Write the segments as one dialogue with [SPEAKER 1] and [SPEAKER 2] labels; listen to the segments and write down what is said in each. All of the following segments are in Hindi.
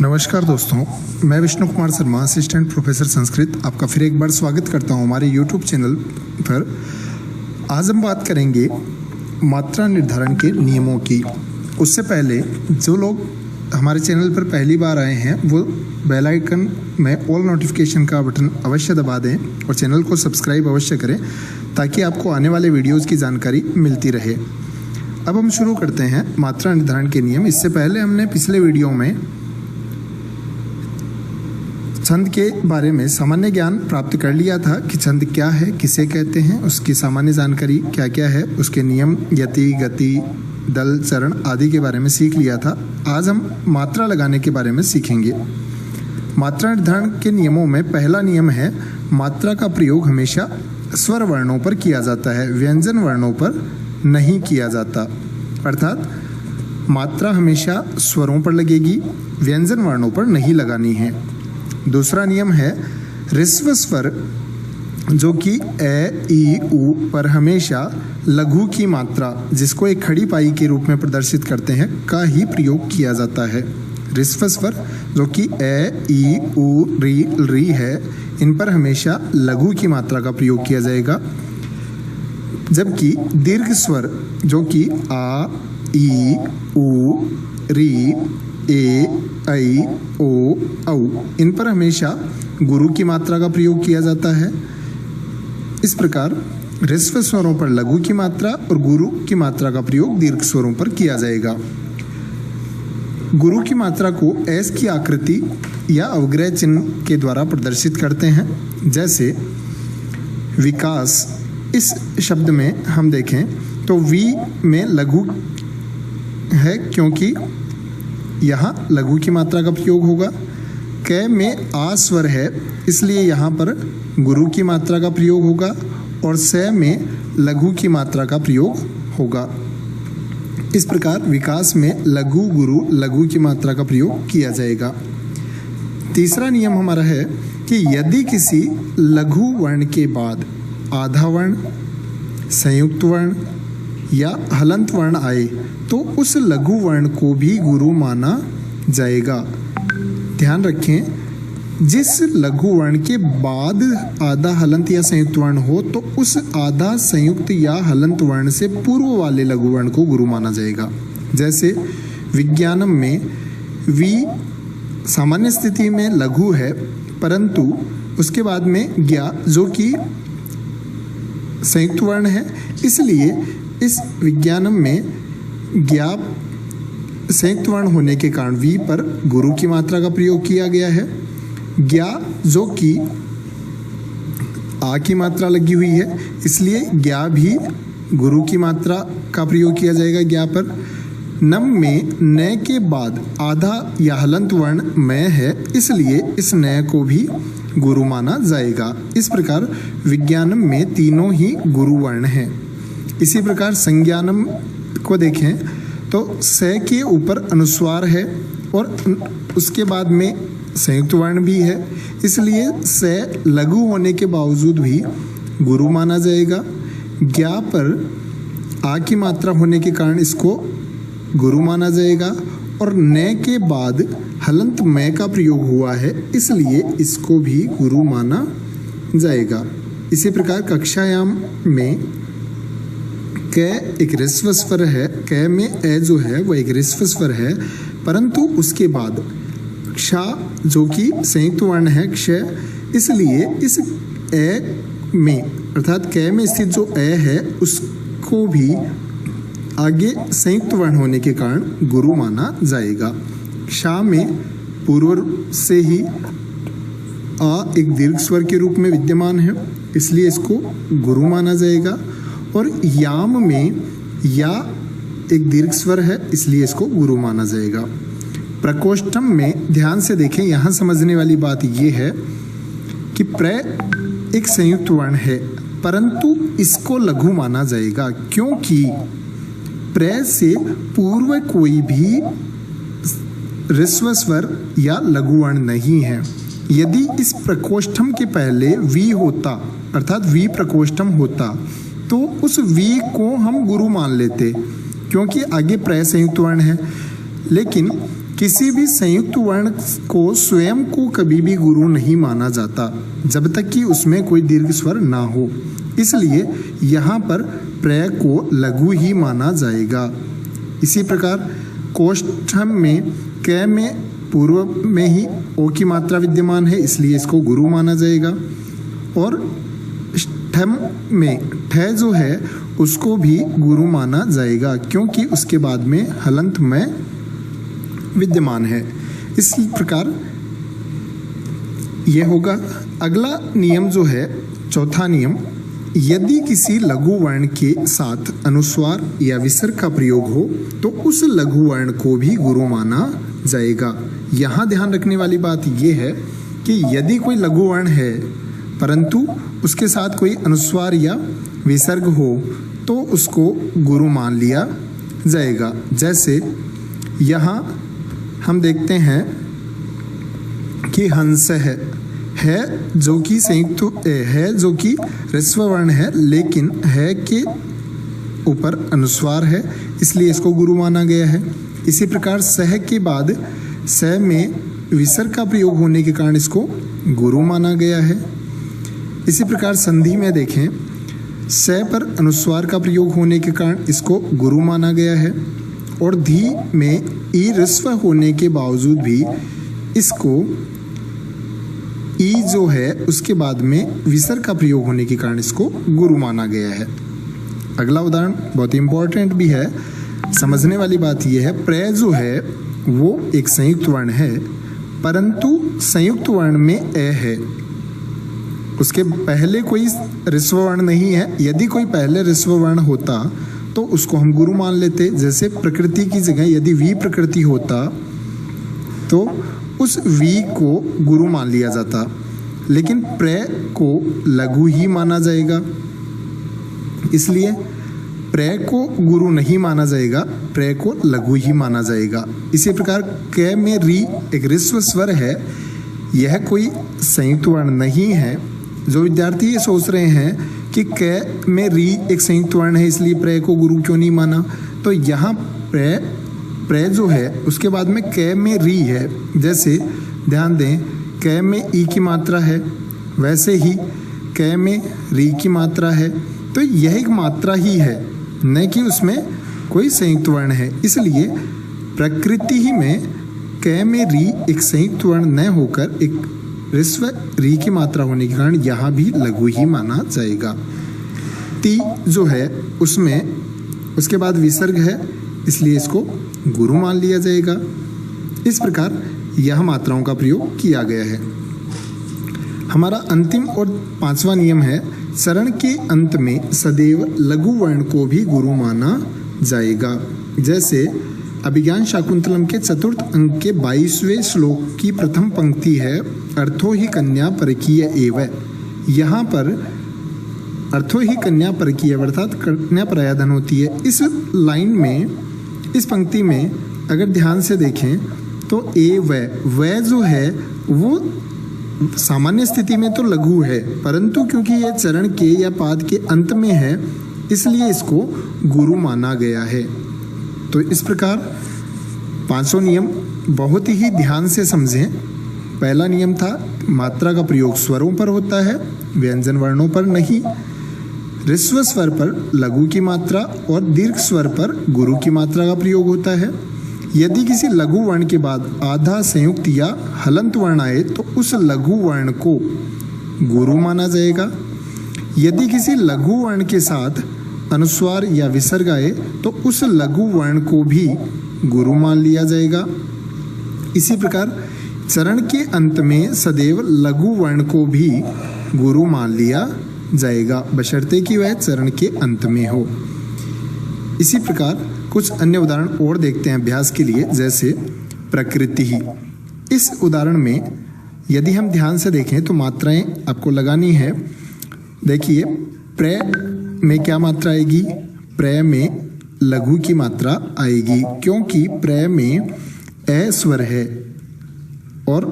[SPEAKER 1] नमस्कार दोस्तों, मैं विष्णु कुमार शर्मा, असिस्टेंट प्रोफेसर संस्कृत, आपका फिर एक बार स्वागत करता हूं हमारे YouTube चैनल पर। आज हम बात करेंगे मात्रा निर्धारण के नियमों की। उससे पहले जो लोग हमारे चैनल पर पहली बार आए हैं वो बेल आइकन में ऑल नोटिफिकेशन का बटन अवश्य दबा दें और चैनल को सब्सक्राइब अवश्य करें ताकि आपको आने वाले वीडियोज़ की जानकारी मिलती रहे। अब हम शुरू करते हैं मात्रा निर्धारण के नियम। इससे पहले हमने पिछले वीडियो में छंद के बारे में सामान्य ज्ञान प्राप्त कर लिया था कि छंद क्या है, किसे कहते हैं, उसकी सामान्य जानकारी क्या क्या है, उसके नियम, यति, गति, दल, चरण आदि के बारे में सीख लिया था। आज हम मात्रा लगाने के बारे में सीखेंगे। मात्रा निर्धारण के नियमों में पहला नियम है मात्रा का प्रयोग हमेशा स्वर वर्णों पर किया जाता है, व्यंजन वर्णों पर नहीं किया जाता। अर्थात मात्रा हमेशा स्वरों पर लगेगी, व्यंजन वर्णों पर नहीं लगानी है। दूसरा नियम है ह्रस्व स्वर जो कि ए, ई, उ पर हमेशा लघु की मात्रा, जिसको एक खड़ी पाई के रूप में प्रदर्शित करते हैं, का ही प्रयोग किया जाता है। ह्रस्व स्वर जो कि ए, ई, उ, री है, इन पर हमेशा लघु की मात्रा का प्रयोग किया जाएगा। जबकि दीर्घ स्वर जो कि आ, ई, उ, री, ए, ऐ, ओ, औ, इन पर हमेशा गुरु की मात्रा का प्रयोग किया जाता है। इस प्रकार ह्रस्व स्वरों पर लघु की मात्रा और गुरु की मात्रा का प्रयोग दीर्घ स्वरों पर किया जाएगा। गुरु की मात्रा को एस की आकृति या अवग्रह चिन्ह के द्वारा प्रदर्शित करते हैं। जैसे विकास, इस शब्द में हम देखें तो वी में लघु है क्योंकि यहाँ लघु की मात्रा का प्रयोग होगा। कै में आ स्वर है इसलिए यहाँ पर गुरु की मात्रा का प्रयोग होगा और से में लघु की मात्रा का प्रयोग होगा। इस प्रकार विकास में लघु, गुरु, लघु की मात्रा का प्रयोग किया जाएगा। तीसरा नियम हमारा है कि यदि किसी लघु वर्ण के बाद आधा वर्ण, संयुक्त वर्ण या हलंत वर्ण आए तो उस लघु वर्ण को भी गुरु माना जाएगा। ध्यान रखें, जिस लघु वर्ण के बाद आधा हलंत या संयुक्त वर्ण हो तो उस आधा संयुक्त या हलंत वर्ण से पूर्व वाले लघु वर्ण को गुरु माना जाएगा। जैसे विज्ञानम में वी सामान्य स्थिति में लघु है, परंतु उसके बाद में ज्ञा जो कि संयुक्त वर्ण है, इसलिए इस विज्ञानम में ज्ञा संयुक्त वर्ण होने के कारण वी पर गुरु की मात्रा का प्रयोग किया गया है। ज्ञा जो कि आ की मात्रा लगी हुई है, इसलिए ज्ञा भी गुरु की मात्रा का प्रयोग किया जाएगा ज्ञा पर। नम में न के बाद आधा या हलंत वर्ण में है, इसलिए इस न को भी गुरु माना जाएगा। इस प्रकार विज्ञानम में तीनों ही गुरु वर्ण हैं। इसी प्रकार संज्ञानम को देखें तो से के ऊपर अनुस्वार है और उसके बाद में संयुक्त वर्ण भी है, इसलिए से लघु होने के बावजूद भी गुरु माना जाएगा। ज्ञा पर आ की मात्रा होने के कारण इसको गुरु माना जाएगा और न के बाद हलंत में का प्रयोग हुआ है, इसलिए इसको भी गुरु माना जाएगा। इसी प्रकार कक्षायाम में कै एक ह्रस्व स्वर है, कै में ए जो है वह एक ह्रस्व स्वर है, परंतु उसके बाद क्ष जो कि संयुक्त वर्ण है क्षय, इसलिए इस ए में अर्थात कै में स्थित जो ए है उसको भी आगे संयुक्त वर्ण होने के कारण गुरु माना जाएगा। क्ष में पूर्व से ही आ एक दीर्घ स्वर के रूप में विद्यमान है, इसलिए इसको गुरु माना जाएगा। और याम में या एक दीर्घ स्वर है, इसलिए इसको गुरु माना जाएगा। प्रकोष्ठम में ध्यान से देखें, यहाँ समझने वाली बात यह है कि प्र एक संयुक्त वर्ण है, परंतु इसको लघु माना जाएगा क्योंकि प्र से पूर्व कोई भी ह्रस्व स्वर या लघु वर्ण नहीं है। यदि इस प्रकोष्ठम के पहले वी होता अर्थात वी प्रकोष्ठम होता तो उस वी को हम गुरु मान लेते क्योंकि आगे प्र संयुक्त वर्ण है, लेकिन किसी भी संयुक्त वर्ण को स्वयं को कभी भी गुरु नहीं माना जाता जब तक कि उसमें कोई दीर्घ स्वर ना हो, इसलिए यहाँ पर प्रय को लघु ही माना जाएगा। इसी प्रकार कोष्ठम में क में पूर्व में ही ओ की मात्रा विद्यमान है, इसलिए इसको गुरु माना जाएगा। और ठम में ठ जो है उसको भी गुरु माना जाएगा क्योंकि उसके बाद में हलंत में विद्यमान है। इस प्रकार यह होगा। अगला नियम जो है चौथा नियम, यदि किसी लघु वर्ण के साथ अनुस्वार या विसर्ग का प्रयोग हो तो उस लघु वर्ण को भी गुरु माना जाएगा। यहाँ ध्यान रखने वाली बात यह है कि यदि कोई लघु वर्ण है परंतु उसके साथ कोई अनुस्वार या विसर्ग हो तो उसको गुरु मान लिया जाएगा। जैसे यहाँ हम देखते हैं कि हंस है जो कि संयुक्त है, जो कि ह्रस्व वर्ण है, लेकिन है के ऊपर अनुस्वार है, इसलिए इसको गुरु माना गया है। इसी प्रकार सह के बाद स में विसर्ग का प्रयोग होने के कारण इसको गुरु माना गया है। इसी प्रकार संधि में देखें, स पर अनुस्वार का प्रयोग होने के कारण इसको गुरु माना गया है। और धी में ई ह्रस्व होने के बावजूद भी इसको ई जो है उसके बाद में विसर्ग का प्रयोग होने के कारण इसको गुरु माना गया है। अगला उदाहरण बहुत ही इंपॉर्टेंट भी है, समझने वाली बात यह है, प्रय जो है वो एक संयुक्त वर्ण है परंतु संयुक्त वर्ण में ए है, उसके पहले कोई ह्रस्व वर्ण नहीं है। यदि कोई पहले ह्रस्व वर्ण होता तो उसको हम गुरु मान लेते। जैसे प्रकृति की जगह यदि वी प्रकृति होता तो उस वी को गुरु मान लिया जाता, लेकिन प्रय को लघु ही माना जाएगा, इसलिए प्रय को गुरु नहीं माना जाएगा, प्रय को लघु ही माना जाएगा। इसी प्रकार क में री एक ह्रस्व स्वर है, यह कोई संयुक्त वर्ण नहीं है। जो विद्यार्थी ये सोच रहे हैं कि क में री एक संयुक्त वर्ण है इसलिए प्रय को गुरु क्यों नहीं माना, तो यहाँ प्रय जो है उसके बाद में क में री है। जैसे ध्यान दें, क में ई की मात्रा है, वैसे ही क में री की मात्रा है, तो यह एक मात्रा ही है, न कि उसमें कोई संयुक्त वर्ण है। इसलिए प्रकृति ही में क में री एक संयुक्त वर्ण न होकर एक ह्रस्व री की मात्रा होने के कारण यहाँ भी लघु ही माना जाएगा। ती जो है उसमें उसके बाद विसर्ग है, इसलिए इसको गुरु मान लिया जाएगा। इस प्रकार यह मात्राओं का प्रयोग किया गया है। हमारा अंतिम और पांचवा नियम है, चरण के अंत में सदैव लघु वर्ण को भी गुरु माना जाएगा। जैसे अभिज्ञान शाकुंतलम के चतुर्थ अंक के 22वें श्लोक की प्रथम पंक्ति है, अर्थो ही कन्या परकीय एव। यहाँ पर अर्थो ही कन्या परकीय अर्थात कन्या प्रयाधन होती है। इस लाइन में, इस पंक्ति में अगर ध्यान से देखें तो व जो है वो सामान्य स्थिति में तो लघु है, परंतु क्योंकि यह चरण के या पाद के अंत में है इसलिए इसको गुरु माना गया है। तो इस प्रकार पांचों नियम बहुत ही ध्यान से समझें। पहला नियम था मात्रा का प्रयोग स्वरों पर होता है, व्यंजन वर्णों पर नहीं। ह्रस्व स्वर पर लघु की मात्रा और दीर्घ स्वर पर गुरु की मात्रा का प्रयोग होता है। यदि किसी लघु वर्ण के बाद आधा संयुक्त या हलंत वर्ण आए तो उस लघु वर्ण को गुरु माना जाएगा। यदि किसी लघु वर्ण के साथ अनुस्वार या विसर्ग आए तो उस लघु वर्ण को भी गुरु मान लिया जाएगा। इसी प्रकार चरण के अंत में सदैव लघु वर्ण को भी गुरु मान लिया जाएगा, बशर्ते कि वह चरण के अंत में हो। इसी प्रकार कुछ अन्य उदाहरण और देखते हैं अभ्यास के लिए। जैसे प्रकृति ही, इस उदाहरण में यदि हम ध्यान से देखें तो मात्राएं आपको लगानी है। देखिए प्रय में क्या मात्रा आएगी, प्रय में लघु की मात्रा आएगी क्योंकि प्रय में ए स्वर है, और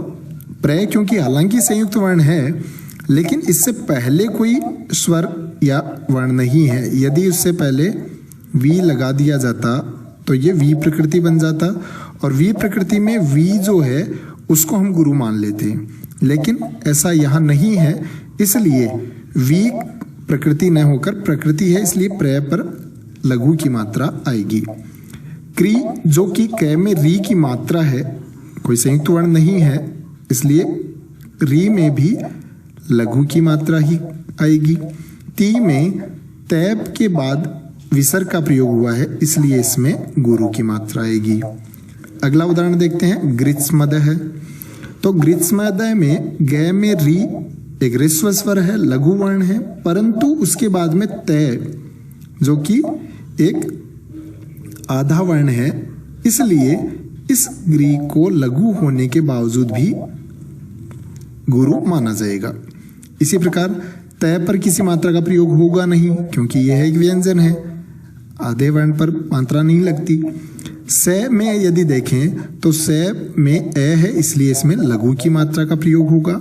[SPEAKER 1] प्रय क्योंकि हालांकि संयुक्त वर्ण है लेकिन इससे पहले कोई स्वर या वर्ण नहीं है। यदि उससे पहले वी लगा दिया जाता तो ये वी प्रकृति बन जाता, और वी प्रकृति में वी जो है उसको हम गुरु मान लेते हैं, लेकिन ऐसा यहाँ नहीं है। इसलिए वी प्रकृति न होकर प्रकृति है, इसलिए प्रय पर लघु की मात्रा आएगी। क्री जो कि कै में री की मात्रा है, कोई संयुक्त वर्ण नहीं है, इसलिए री में भी लघु की मात्रा ही आएगी। ती में तैब के बाद विसर्ग का प्रयोग हुआ है, इसलिए इसमें गुरु की मात्रा आएगी। अगला उदाहरण देखते हैं, ग्रीष्मद है। तो ग्रीष्मद में गै में री एक ऋस्व स्वर है, लघु वर्ण है, परंतु उसके बाद में तय जो कि एक आधा वर्ण है, इसलिए इस ग्री को लघु होने के बावजूद भी गुरु माना जाएगा। इसी प्रकार तय पर किसी मात्रा का प्रयोग होगा नहीं, क्योंकि यह एक व्यंजन है, आधे वर्ण पर मात्रा नहीं लगती। से में यदि देखें तो से में ए है, इसलिए इसमें लघु की मात्रा का प्रयोग होगा।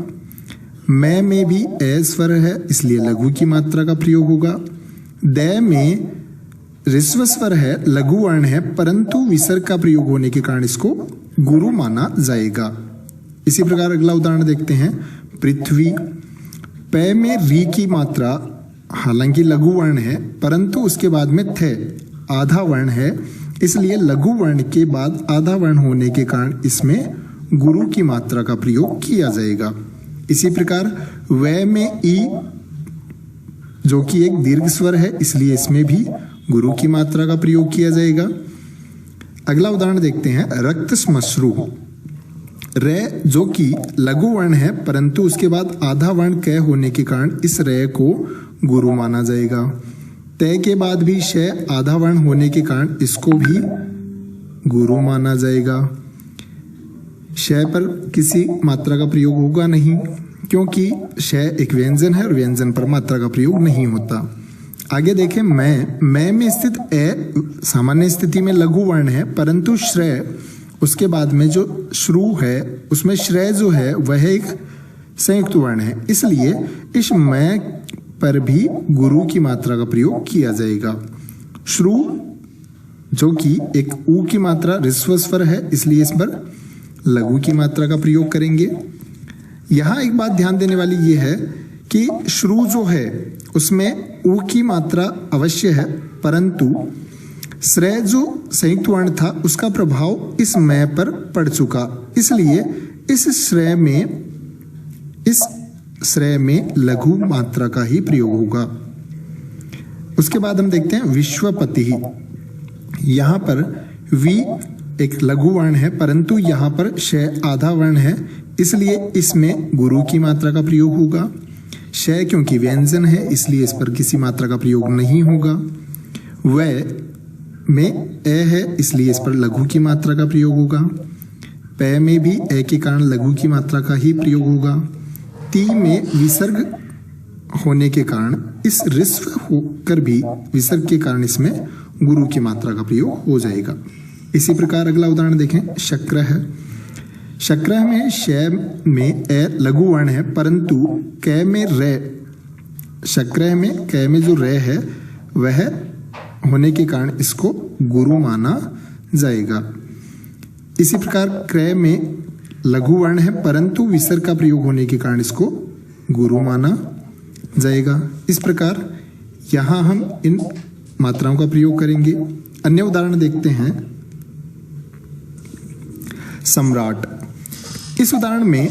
[SPEAKER 1] मैं में भी ए स्वर है, इसलिए लघु की मात्रा का प्रयोग होगा। दै में ऋस्व स्वर है, लघु वर्ण है, परंतु विसर्ग का प्रयोग होने के कारण इसको गुरु माना जाएगा। इसी प्रकार अगला उदाहरण देखते हैं, पृथ्वी। पै में री की मात्रा हालांकि लघु वर्ण है, परंतु उसके बाद में थे आधा वर्ण है, इसलिए लघु वर्ण के बाद आधा वर्ण होने के कारण इसमें गुरु की मात्रा का प्रयोग किया जाएगा। इसी प्रकार वै में ई जो कि एक दीर्घ स्वर है, इसलिए इसमें भी गुरु की मात्रा का प्रयोग किया जाएगा। अगला उदाहरण देखते हैं, रक्त श्मश्रु। रे जो कि लघु वर्ण है, परंतु उसके बाद आधा वर्ण कै होने के कारण इस रे को गुरु माना जाएगा। तय के बाद भी शय आधा वर्ण होने के कारण इसको भी गुरु माना जाएगा। शय पर किसी मात्रा का प्रयोग होगा नहीं, क्योंकि शय एक व्यंजन है और व्यंजन पर मात्रा का प्रयोग नहीं होता। आगे देखें, मैं में स्थित ए सामान्य स्थिति में लघु वर्ण है, परंतु श्रेय उसके बाद में जो श्रु है उसमें श्रेय जो है वह एक संयुक्त वर्ण है, इसलिए इस मैं पर भी गुरु की मात्रा का प्रयोग किया जाएगा। श्रु जो कि एक ऊ की मात्रा ऋस्व स्वर है, इसलिए इस पर लघु की मात्रा का प्रयोग करेंगे। यहाँ एक बात ध्यान देने वाली ये है कि श्रु जो है उसमें ऊ की मात्रा अवश्य है, परंतु श्रेय जो संयुक्त वर्ण था उसका प्रभाव इस मैं पर पड़ चुका, इसलिए इस श्रेय में लघु मात्रा का ही प्रयोग होगा। उसके बाद हम देखते हैं विश्वपति। यहाँ पर वी एक लघु वर्ण है, परंतु यहाँ पर शय आधा वर्ण है, इसलिए इसमें गुरु की मात्रा का प्रयोग होगा। शय क्योंकि व्यंजन है, इसलिए इस पर किसी मात्रा का प्रयोग नहीं होगा। वै में ए है, इसलिए इस पर लघु की मात्रा का प्रयोग होगा। पै में भी ए के कारण लघु की मात्रा का ही प्रयोग होगा। ती में विसर्ग होने के कारण इस ऋस्व होकर भी विसर्ग के कारण इसमें गुरु की मात्रा का प्रयोग हो जाएगा। इसी प्रकार अगला उदाहरण देखें, शक्र है। शक्र में शय में ए लघु वर्ण है, परंतु कै में रे, शक्र में कै में जो रे है वह होने के कारण इसको गुरु माना जाएगा। इसी प्रकार क्रय में लघु वर्ण है, परंतु विसर्ग का प्रयोग होने के कारण इसको गुरु माना जाएगा। इस प्रकार यहाँ हम इन मात्राओं का प्रयोग करेंगे। अन्य उदाहरण देखते हैं, सम्राट। इस उदाहरण में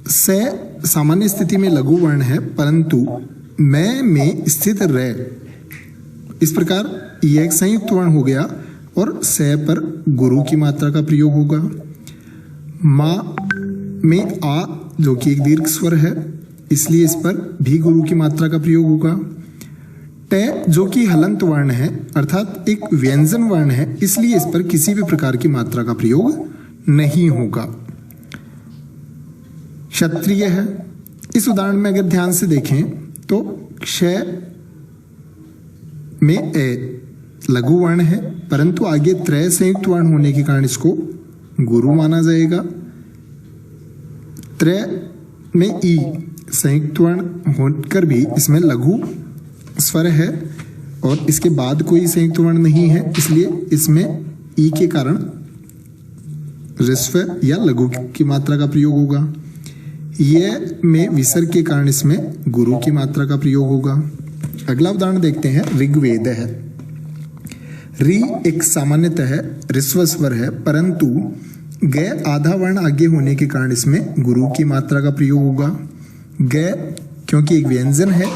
[SPEAKER 1] से सामान्य स्थिति में लघु वर्ण है, परंतु मैं में स्थित रे, इस प्रकार यह एक संयुक्त वर्ण हो गया और से पर गुरु की मात्रा का प्रयोग होगा। माँ में आ जो कि एक दीर्घ स्वर है, इसलिए इस पर भी गुरु की मात्रा का प्रयोग होगा। टे जो कि हलंत वर्ण है, अर्थात एक व्यंजन वर्ण है, इसलिए इस पर किसी भी प्रकार की मात्रा का प्रयोग नहीं होगा। क्षत्रिय है। इस उदाहरण में अगर ध्यान से देखें तो क्षय में ए लघु वर्ण है, परंतु आगे त्रय संयुक्त वर्ण होने के कारण इसको गुरु माना जाएगा। त्रय में ई संयुक्त वर्ण होकर भी इसमें लघु स्वर है और इसके बाद कोई संयुक्त वर्ण नहीं है, इसलिए इसमें ई के कारण ऋस्व या लघु की मात्रा का प्रयोग होगा। ये में विसर्ग के कारण इसमें गुरु की मात्रा का प्रयोग होगा। अगला उदाहरण देखते हैं, ऋग्वेद है। रि एक सामान्यतः ऋस्व स्वर है, परंतु ग आधा वर्ण आगे होने के कारण इसमें गुरु की मात्रा का प्रयोग होगा। ग क्योंकि एक व्यंजन है,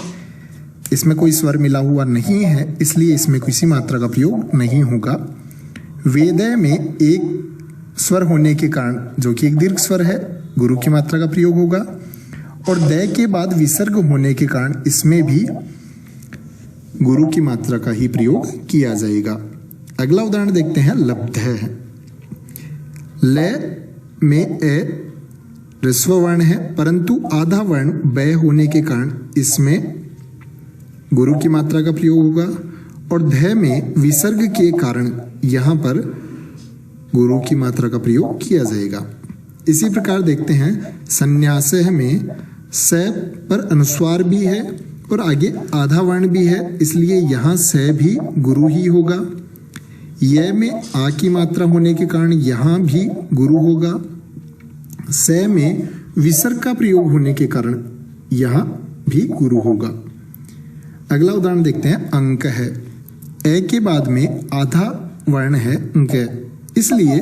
[SPEAKER 1] इसमें कोई स्वर मिला हुआ नहीं है, इसलिए इसमें किसी मात्रा का प्रयोग नहीं होगा। वेदय में एक स्वर होने के कारण, जो कि एक दीर्घ स्वर है, गुरु की मात्रा का प्रयोग होगा। और द के बाद विसर्ग होने के कारण इसमें भी गुरु की मात्रा का ही प्रयोग किया जाएगा। अगला उदाहरण देखते हैं, लब्ध है। ल में ए ऋस्व वर्ण है, परंतु आधा वर्ण ब होने के कारण इसमें गुरु की मात्रा का प्रयोग होगा। और ध में विसर्ग के कारण यहाँ पर गुरु की मात्रा का प्रयोग किया जाएगा। इसी प्रकार देखते हैं, संन्यास में स पर अनुस्वार भी है और आगे आधा वर्ण भी है, इसलिए यहाँ स भी गुरु ही होगा। य में आ की मात्रा होने के कारण यहाँ भी गुरु होगा। स में विसर्ग का प्रयोग होने के कारण यहाँ भी गुरु होगा। अगला उदाहरण देखते हैं, अंक है। ए के बाद में आधा वर्ण है अंक, इसलिए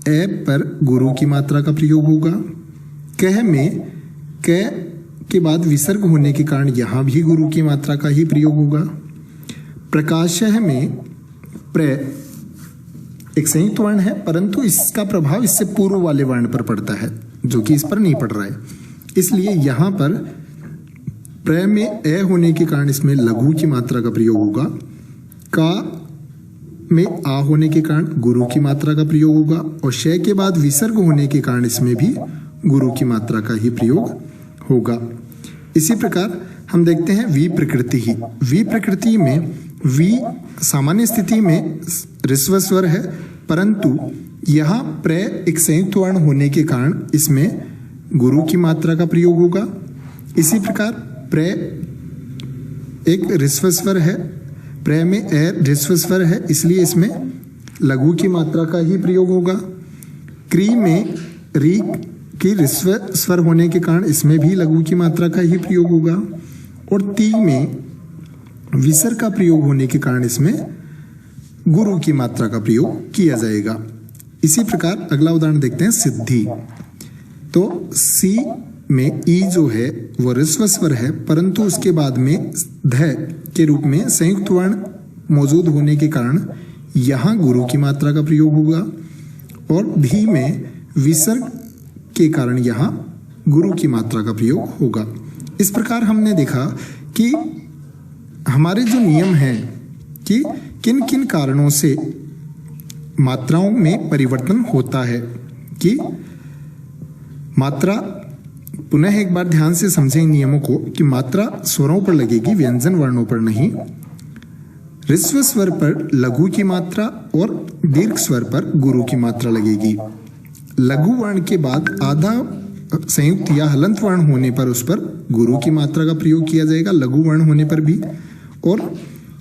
[SPEAKER 1] ए पर गुरु की मात्रा का प्रयोग होगा। कह में क के बाद विसर्ग होने के कारण यहाँ भी गुरु की मात्रा का ही प्रयोग होगा। प्रकाशः में प्र एक संयुक्त वर्ण है, परंतु इसका प्रभाव इससे पूर्व वाले वर्ण पर पड़ता है, जो कि इस पर नहीं पड़ रहा है, इसलिए यहाँ पर प्र में ए होने के कारण इसमें लघु की मात्रा का प्रयोग होगा। का में आ होने के कारण गुरु की मात्रा का प्रयोग होगा। और श के बाद विसर्ग होने के कारण इसमें भी गुरु की मात्रा का ही प्रयोग होगा। इसी प्रकार हम देखते हैं, वी प्रकृति ही। वी प्रकृति में वी सामान्य स्थिति में ऋस्व स्वर है, परंतु यहाँ प्र एक संयुक्त वर्ण होने के कारण इसमें गुरु की मात्रा का प्रयोग होगा। इसी प्रकार प्र एक ऋस्व स्वर है, प्र में ए ऋस्व स्वर है, इसलिए इसमें लघु की मात्रा का ही प्रयोग होगा। क्री में री की ऋस्व स्वर होने के कारण इसमें भी लघु की मात्रा का ही प्रयोग होगा। और ती में विसर्ग का प्रयोग होने के कारण इसमें गुरु की मात्रा का प्रयोग किया जाएगा। इसी प्रकार अगला उदाहरण देखते हैं, सिद्धि। तो सी में ई जो है वो ऋस्व स्वर है, परंतु उसके बाद में ध के रूप में संयुक्त वर्ण मौजूद होने के कारण यहाँ गुरु की मात्रा का प्रयोग होगा। और धी में विसर्ग के कारण यहाँ गुरु की मात्रा का प्रयोग होगा। इस प्रकार हमने देखा कि हमारे जो नियम हैं कि किन किन कारणों से मात्राओं में परिवर्तन होता है, कि मात्रा, पुनः एक बार ध्यान से समझें इन नियमों को, कि मात्रा स्वरों पर लगेगी, व्यंजन वर्णों पर नहीं। ऋस्व स्वर पर लघु की मात्रा और दीर्घ स्वर पर गुरु की मात्रा लगेगी। लघु वर्ण के बाद आधा संयुक्त या हलंत वर्ण होने पर उस पर गुरु की मात्रा का प्रयोग किया जाएगा, लघु वर्ण होने पर भी। और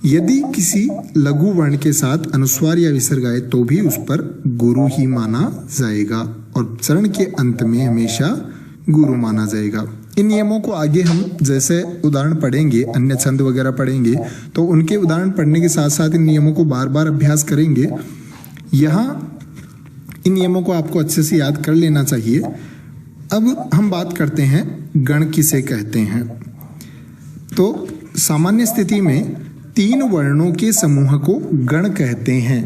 [SPEAKER 1] यदि किसी लघु वर्ण के साथ अनुस्वार या विसर्ग आए तो भी उस पर गुरु ही माना जाएगा, और चरण के अंत में हमेशा गुरु माना जाएगा। इन नियमों को आगे हम जैसे उदाहरण पढ़ेंगे, अन्य छंद वगैरह पढ़ेंगे, तो उनके उदाहरण पढ़ने के साथ साथ इन नियमों को बार बार अभ्यास करेंगे। यहाँ इन नियमों को आपको अच्छे से याद कर लेना चाहिए। अब हम बात करते हैं गण किसे कहते हैं। तो सामान्य स्थिति में 3 वर्णों के समूह को गण कहते हैं।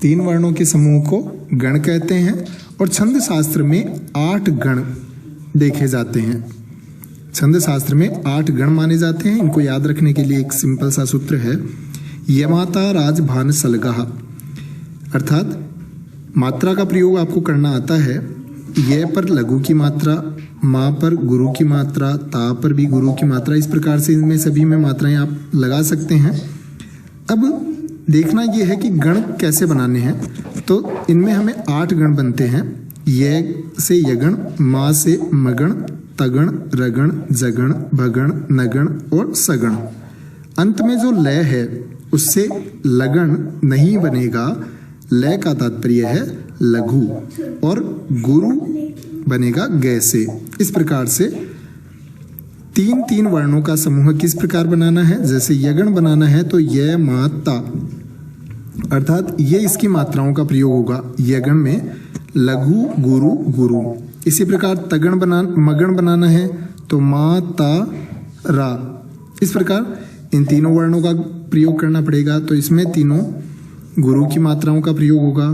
[SPEAKER 1] 3 वर्णों के समूह को गण कहते हैं। और छंद शास्त्र में 8 गण देखे जाते हैं। छंद शास्त्र में 8 गण माने जाते हैं। इनको याद रखने के लिए एक सिंपल सा सूत्र है, यमाता राज भान सलगाह, अर्थात मात्रा का प्रयोग आपको करना आता है। ये पर लघु की मात्रा, माँ पर गुरु की मात्रा, ता पर भी गुरु की मात्रा, इस प्रकार से इनमें सभी में मात्राएं आप लगा सकते हैं। अब देखना यह है कि गण कैसे बनाने हैं। तो इनमें हमें 8 गण बनते हैं। ये से यगण, माँ से मगण, तगण, रगण, जगण, भगण, नगण और सगण। अंत में जो लय है उससे लगन नहीं बनेगा। लय का तात्पर्य है लघु, और गुरु बनेगा ग से। इस प्रकार से तीन तीन वर्णों का समूह किस प्रकार बनाना है, जैसे यगण बनाना है तो य मा ता, अर्थात ये इसकी मात्राओं का प्रयोग होगा। यगण में लघु गुरु गुरु। इसी प्रकार तगण मगण बनाना है तो मा ता रा। इस प्रकार इन तीनों वर्णों का प्रयोग करना पड़ेगा। तो इसमें तीनों गुरु की मात्राओं का प्रयोग होगा,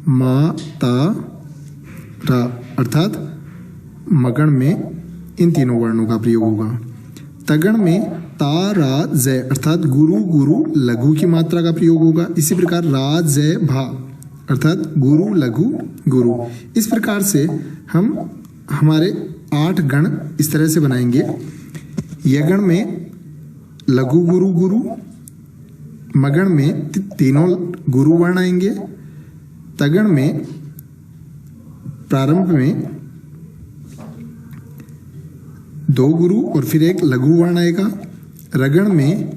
[SPEAKER 1] मा ता रा, अर्थात मगण में इन तीनों वर्णों का प्रयोग होगा। तगण में ता रा जय, अर्थात गुरु गुरु लघु की मात्रा का प्रयोग होगा। इसी प्रकार रा जय भा, अर्थात गुरु लघु गुरु। इस प्रकार से हम हमारे 8 गण इस तरह से बनाएंगे। यगण में लघु गुरु गुरु, मगण में तीनों गुरु वर्ण आएंगे, तगण में प्रारंभ में 2 गुरु और फिर एक लघु वर्ण आएगा, रगण में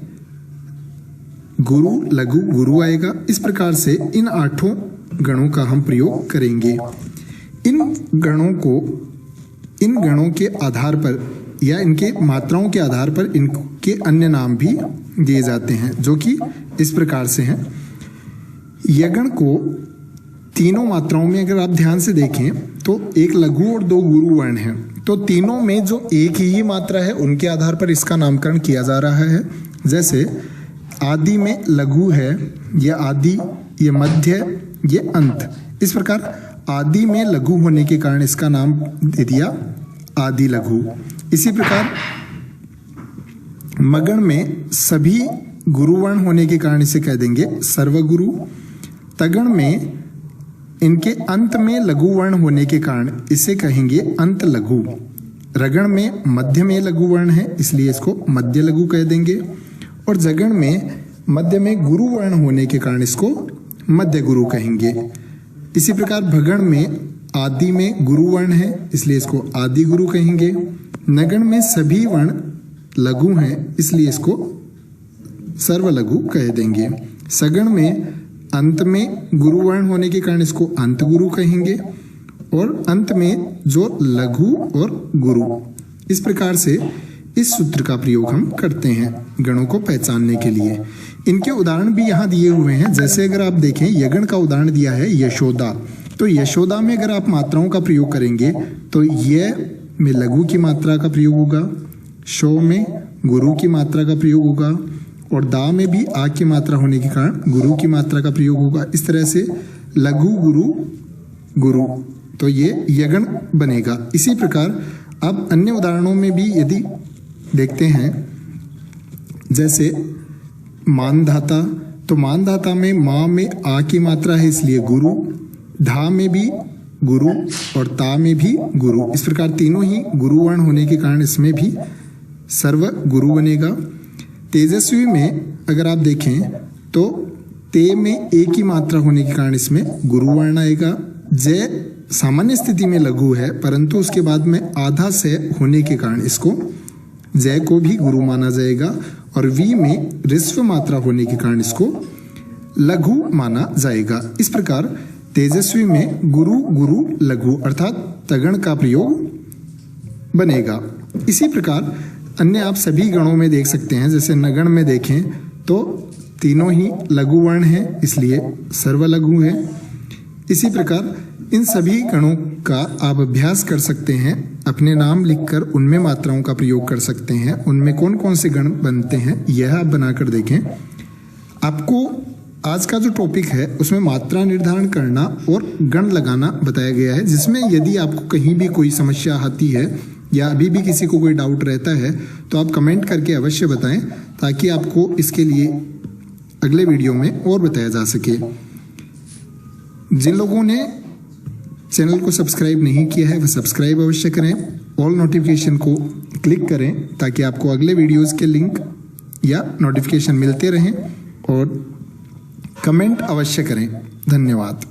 [SPEAKER 1] गुरु लघु गुरु आएगा। इस प्रकार से इन 8 गणों का हम प्रयोग करेंगे। इन गणों के आधार पर या इनके मात्राओं के आधार पर इनके अन्य नाम भी दिए जाते हैं, जो कि इस प्रकार से हैं। यगण को तीनों मात्राओं में अगर आप ध्यान से देखें तो एक लघु और 2 गुरु वर्ण हैं, तो तीनों में जो एक ही मात्रा है उनके आधार पर इसका नामकरण किया जा रहा है। जैसे आदि में लघु है, ये आदि, ये मध्य, ये अंत। इस प्रकार आदि में लघु होने के कारण इसका नाम दे दिया आदि लघु। इसी प्रकार मगण में सभी गुरुवर्ण होने के कारण इसे कह देंगे सर्वगुरु। तगण में इनके अंत में लघु वर्ण होने के कारण इसे कहेंगे अंत लघु। रगण में मध्य में लघु वर्ण है, इसलिए इसको मध्य लघु कह देंगे। और जगण में मध्य में गुरु वर्ण होने के कारण इसको मध्य गुरु कहेंगे। इसी प्रकार भगण में आदि में गुरु वर्ण है, इसलिए इसको आदि गुरु कहेंगे। नगण में सभी वर्ण लघु हैं, इसलिए इसको सर्वलघु कह देंगे। सगण में अंत में गुरु वर्ण होने के कारण इसको अंत गुरु कहेंगे, और अंत में जो लघु और गुरु। इस प्रकार से इस सूत्र का प्रयोग हम करते हैं गणों को पहचानने के लिए। इनके उदाहरण भी यहाँ दिए हुए हैं। जैसे अगर आप देखें, यगण का उदाहरण दिया है यशोदा, तो यशोदा में अगर आप मात्राओं का प्रयोग करेंगे तो य में लघु की मात्रा का प्रयोग होगा, शो में गुरु की मात्रा का प्रयोग होगा, और दा में भी आ की मात्रा होने के कारण गुरु की मात्रा का प्रयोग होगा। इस तरह से लघु गुरु गुरु, तो ये यगण बनेगा। इसी प्रकार अब अन्य उदाहरणों में भी यदि देखते हैं, जैसे मानधाता, तो मानधाता में मा में आ की मात्रा है, इसलिए गुरु, धा में भी गुरु और ता में भी गुरु। इस प्रकार तीनों ही गुरु वर्ण होने के कारण इसमें भी सर्व गुरु बनेगा। तेजस्वी में अगर आप देखें तो ते में एक ही मात्रा होने के कारण इसमें गुरु वर्ण आएगा। जय सामान्य स्थिति में लघु है, परंतु उसके बाद में आधा से होने के कारण इसको जय को भी गुरु माना जाएगा, और वी में ऋस्व मात्रा होने के कारण इसको लघु माना जाएगा। इस प्रकार तेजस्वी में गुरु गुरु लघु अर्थात तगण का प्रयोग बनेगा। इसी प्रकार अन्य आप सभी गणों में देख सकते हैं। जैसे नगण में देखें तो तीनों ही लघु वर्ण हैं, इसलिए सर्वलघु है। इसी प्रकार इन सभी गणों का आप अभ्यास कर सकते हैं, अपने नाम लिखकर उनमें मात्राओं का प्रयोग कर सकते हैं। उनमें कौन कौन से गण बनते हैं यह आप बनाकर देखें। आपको आज का जो टॉपिक है उसमें मात्रा निर्धारण करना और गण लगाना बताया गया है, जिसमें यदि आपको कहीं भी कोई समस्या आती है या अभी भी किसी को कोई डाउट रहता है तो आप कमेंट करके अवश्य बताएं, ताकि आपको इसके लिए अगले वीडियो में और बताया जा सके। जिन लोगों ने चैनल को सब्सक्राइब नहीं किया है वह सब्सक्राइब अवश्य करें, ऑल नोटिफिकेशन को क्लिक करें ताकि आपको अगले वीडियोस के लिंक या नोटिफिकेशन मिलते रहें, और कमेंट अवश्य करें। धन्यवाद।